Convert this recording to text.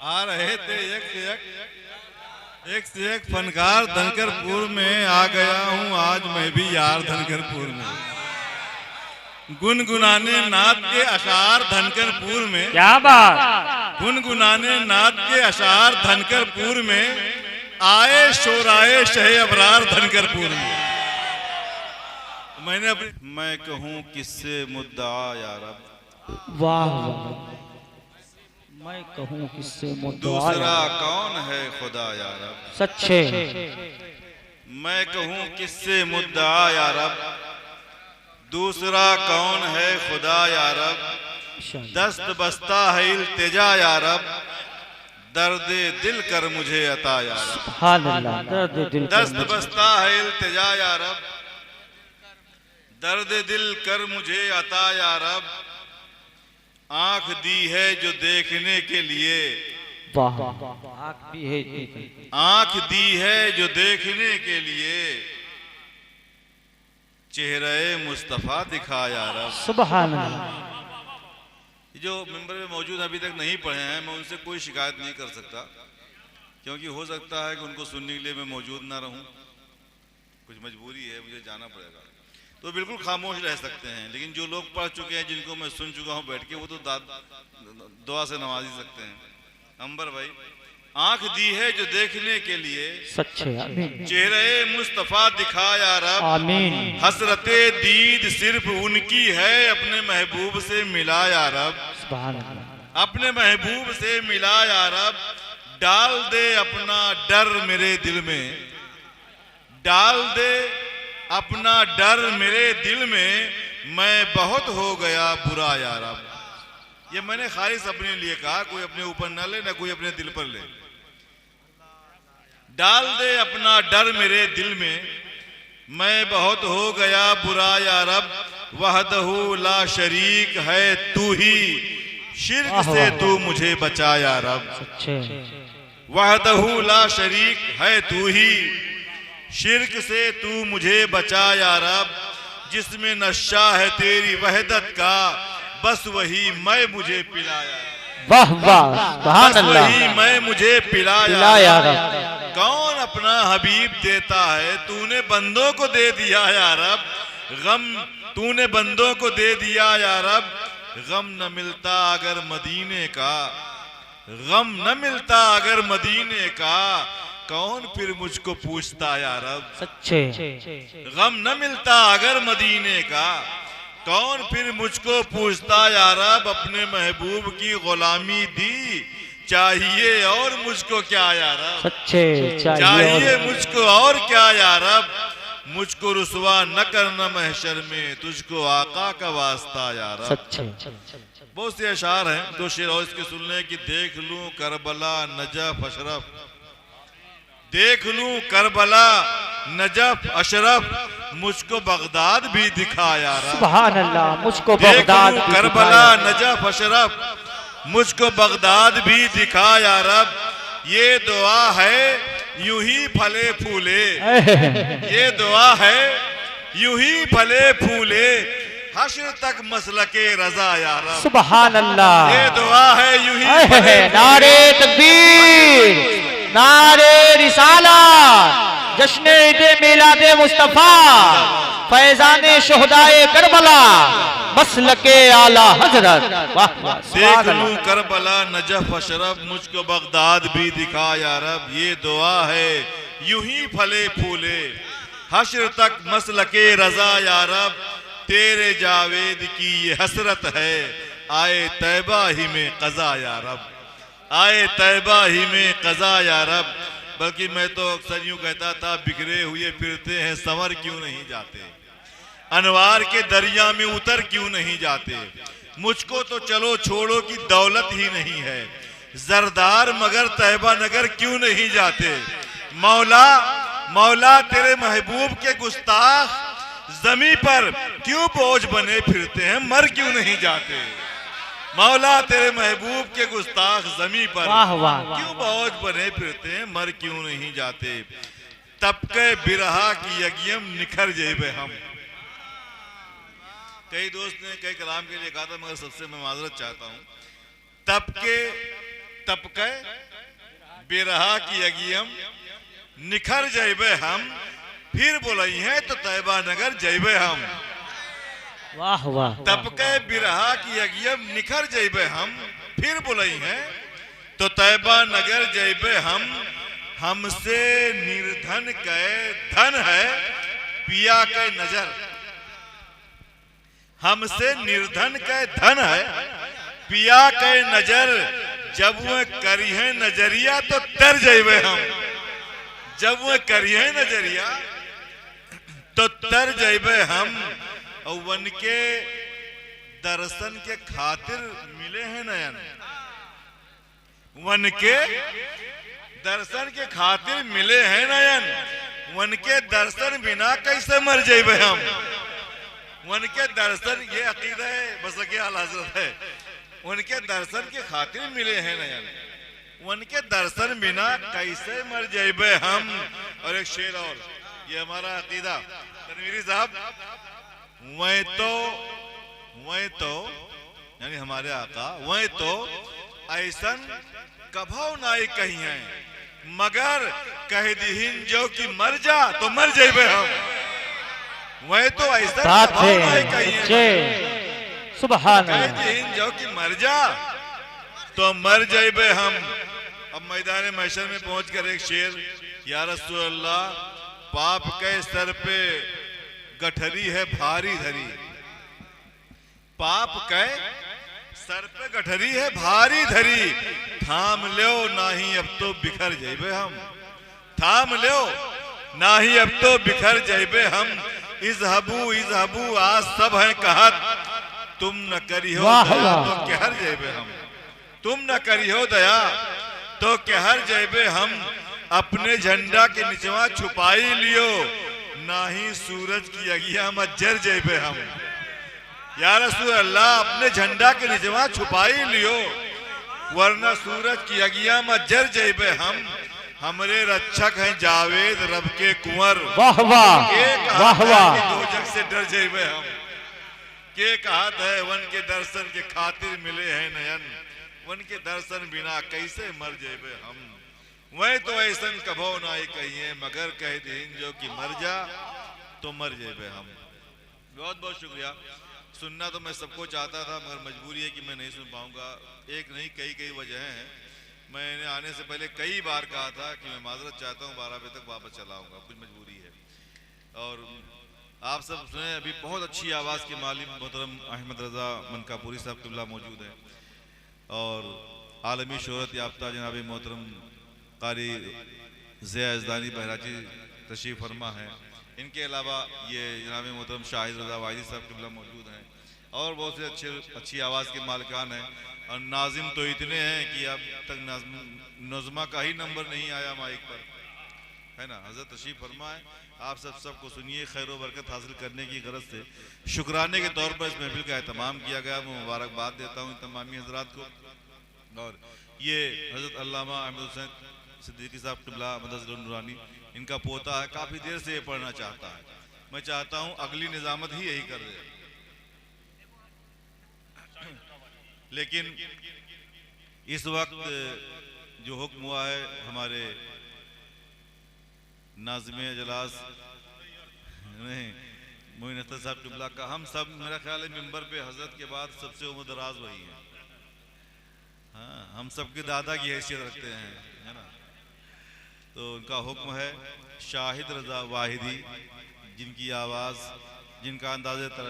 आ रहे थे एक से एक फनकार धनकरपुर में आ गया हूँ आज मैं भी यार धनकरपुर में। गुनगुनाने नाद के अशार धनकरपुर में। क्या बात। गुनगुनाने नाद के अशार धनकरपुर में आए शोराए शहे अबरार धनकरपुर में। मैंने अपनी मैं कहूँ किससे मुद्दा यार अब। वाह वाह। मैं कहूँ किससे मुद्दा दूसरा कौन है खुदा यार अब। सच्चे। मैं कहूँ किससे मुद्दा यार अब। दूसरा कौन है खुदा यार अब। दस्त बस्ता है इल्तिजा यार अब। दर्द दिल कर मुझे अता यार अब। दस्त बस्ता है इल्तिजा यार अब। दर्द दिल कर मुझे अता यार अब। आंख दी है जो देखने के लिए। वाह। आंख भी है। आंख दी है जो देखने के लिए। चेहरे मुस्तफा दिखा यार अब। सुभान अल्लाह। जो मेंबर में मौजूद अभी तक नहीं पढ़े हैं मैं उनसे कोई शिकायत नहीं कर सकता क्योंकि हो सकता है कि उनको सुनने के लिए मैं मौजूद ना रहूं। कुछ मजबूरी है मुझे जाना पड़ेगा तो बिल्कुल खामोश रह सकते हैं। लेकिन जो लोग पढ़ चुके हैं जिनको मैं सुन चुका हूं बैठ के वो तो दुआ से नवाज ही सकते हैं। अंबर भाई आंख दी है जो देखने के लिए। सच्चे। चेहरे मुस्तफा दिखाया रब। आमीन। हसरते दीद सिर्फ उनकी है अपने महबूब से मिलाया रब। सुभान अल्लाह। अपने महबूब से मिलाया रब। डाल दे अपना डर मेरे दिल में। डाल दे अपना डर मेरे दिल में। मैं बहुत हो गया बुरा यार अब। ये मैंने खालिस अपने लिए कहा कोई अपने ऊपर ना ले ना कोई अपने दिल पर ले। डाल दे अपना डर मेरे दिल में। मैं बहुत हो गया बुरा यार अब। वहदहू ला शरीक है तू ही। शिर्क से तू मुझे बचा यार अब। वहदहू ला शरीक है तू ही। शिर्क से तू मुझे बचा यार अब। जिसमें नशा है तेरी वहदत का बस वही मैं मुझे पिलाया। वाह वाह। बस वही मैं मुझे पिलाया यार। कौन अपना हबीब देता है तूने बंदों को दे दिया यार अब। गम तूने बंदों को दे दिया यार अब। गम न मिलता अगर मदीने का। गम न मिलता अगर मदीने का। कौन फिर मुझको पूछता यार अब। सच्चे। गम न मिलता अगर मदीने का। कौन फिर मुझको पूछता यार अब। अपने महबूब की गुलामी दी चाहिए और मुझको क्या यार अब। सच्चे। चाहिए मुझको और क्या यार अब। मुझको रुसवा न करना महशर में तुझको आका का वास्ता यार अब। सच्चे। बहुत से अशार हैं दो शेर और इसके सुन लें कि देख लूं करबला नजफ अशरफ। देख लूं करबला नजफ अशरफ। मुझको बगदाद भी दिखाया रब। सुभान अल्लाह। मुझको बगदाद भी करबला नजफ अशरफ। मुझको बगदाद भी दिखाया रब। ये दुआ है यूं ही फले फूले। ये दुआ है यूं ही फले फूले। हश्र तक मसलके रजा या रब। सुभान अल्लाह। ये दुआ है यूं ही फले। नारे तकबीर। नारे रिसाला। जश्न ईद मिलाद मुस्तफा। फैजाने शोहदाए करबला। मसलके आला हजरत। देख लूं करबला नजफ अशरफ। मुझको बगदाद भी दिखा या रब। ये दुआ है यूं ही फले फूले। हश्र तक मसलके रजा या रब। तेरे जावेद की ये हसरत है। आए तैबा ही में कज़ा या रब। आए तैबा ही में कज़ा या रब। बल्कि मैं तो अक्सर यूं कहता था बिखरे हुए फिरते हैं संवर क्यों नहीं जाते। अनवार के दरिया में उतर क्यों नहीं जाते। मुझको तो चलो छोड़ो की दौलत ही नहीं है। जरदार मगर तैबा नगर क्यों नहीं जाते। मौला मौला तेरे महबूब के गुस्ताख जमी पर क्यों बोझ बने फिरते हैं मर क्यों नहीं जाते। मौला तेरे महबूब के गुस्ताख जमी पर क्यों बोझ बने फिरते हैं मर क्यों नहीं जाते। तबके बिरहा की यज्ञम निखर जेबे हम। कई दोस्त ने कई कलाम के लिए कहा था मगर सबसे मैं माजरत चाहता हूं। तपके बिरहा की अगियम निखर जैबे हम, फिर बोलई है तो तैबा नगर जैबे हम। वाह वाह। तपके बिरहा की अगियम निखर जैबे हम, फिर बोलई है तो तैबा नगर जैबे हम। हमसे निर्धन के धन है पिया के नजर, हमसे निर्धन के धन है पिया के नजर। जब वो करिए नजरिया तो तर जैबे हम, जब वो करिए नजरिया तो तर जैबे हम। और वन के दर्शन के खातिर मिले हैं नयन, वन के दर्शन के खातिर मिले हैं नयन। वन के दर्शन बिना कैसे मर जैबे हम। वन के दर्शन, ये अकीदा है बस के आला हज़रत है, उनके दर्शन के खातिर मिले हैं नयन। उनके दर्शन बिना कैसे मर जैबे हम। और एक शेर और, ये हमारा अकीदा तनवीरी साहब, वह तो यानी हमारे आका, वह तो ऐसन कभौ नाई कही है, मगर कह दीहिन जो कि मर जा तो मर जैबे हम। वह तो ऐसा कभौ नाई कही है, सुभान कह दीहिन जो कि मर जा तो मर जैबे हम। अब मैदान महशर में पहुंचकर एक शेर, या रसूल अल्लाह पाप के सर पे गठरी है भारी धरी, पाप के सर पे गठरी है भारी धरी। थाम लो नाही अब तो बिखर जैबे हम, थाम लो नाही अब तो बिखर जैबे हम। इज़हबू इज़हबू आज सब है कहत, तुम न करियो दया तो कहर जैबे हम, तुम न करियो दया तो कहर जैबे हम। अपने झंडा के निचवा छुपाई लियो, नाही सूरज की अगिया मत जर जैबे हम। या रसूल अल्लाह अपने झंडा के निचवा छुपाई लियो, वरना सूरज की अगिया मत जर जैबे हम। हमरे रक्षक हैं जावेद रब के कुंवर, वाह वाह वाह वाह। दो जग से डर जैबे हम, के कहत है वन के दर्शन के खातिर मिले हैं नयन। वन के दर्शन बिना कैसे मर जैबे हम। वह तो ऐसन कभो नाई कहिए, मगर कह दीन जो कि मर जा तो मर जैबे हम। बहुत बहुत शुक्रिया। सुनना तो मैं सबको चाहता था, मगर मजबूरी है कि मैं नहीं सुन पाऊंगा। एक नहीं कई वजह हैं। मैंने आने से पहले कई बार कहा था कि मैं माजरत चाहता हूँ, 12 बजे तक वापस चला आऊँगा, कुछ मजबूरी है। और आप सब सुने, अभी बहुत अच्छी आवाज़ के मालिक मोहतरम अहमद रज़ा मनकापुरी साहब क़िबला मौजूद हैं, और आलमी शोहरत याफ्ता जनाब मोहतरम कारी ज़िया यज़दानी बहराची तशरीफ़ फरमा है। इनके अलावा ये जनाब मोहतरम शाहिद रज़ा वाहिदी साहब क़िबला मौजूद हैं, और बहुत से अच्छी आवाज़ के मालिकान हैं। और नाजिम तो इतने हैं कि अब तक नज़मा का ही नंबर नहीं आया माइक पर, है ना। हज़रत तशरीफ़ फरमा है, आप सबको सुनिए। खैर व बरकत हासिल करने की गरज से शुक्राने के तौर पर इस महफिल का एहतमाम किया गया। मैं मुबारकबाद देता हूँ तमामी हज़रात को। और ये हज़रत अल्लामा अहमद हुसैन सिद्दीकी साहब क़िबला मदद नूरानी, इनका पोता है, काफ़ी देर से ये पढ़ना चाहता है। मैं चाहता हूँ अगली निज़ामत ही यही कर दे, लेकिन इस वक्त जो हुक्म हुआ है हमारे नाज़िम अजलास मोइन अख्तर साहब क़िबला का, हम सब मेरा ख्याल है मिंबर पे हज़रत के बाद सबसे उम्र दराज वही है। हाँ, हम सबके दादा की हैसियत रखते हैं, है ना। तो उनका हुक्म है शाहिद रज़ा वाहिदी, जिनकी आवाज़, जिनका अंदाज़े तरन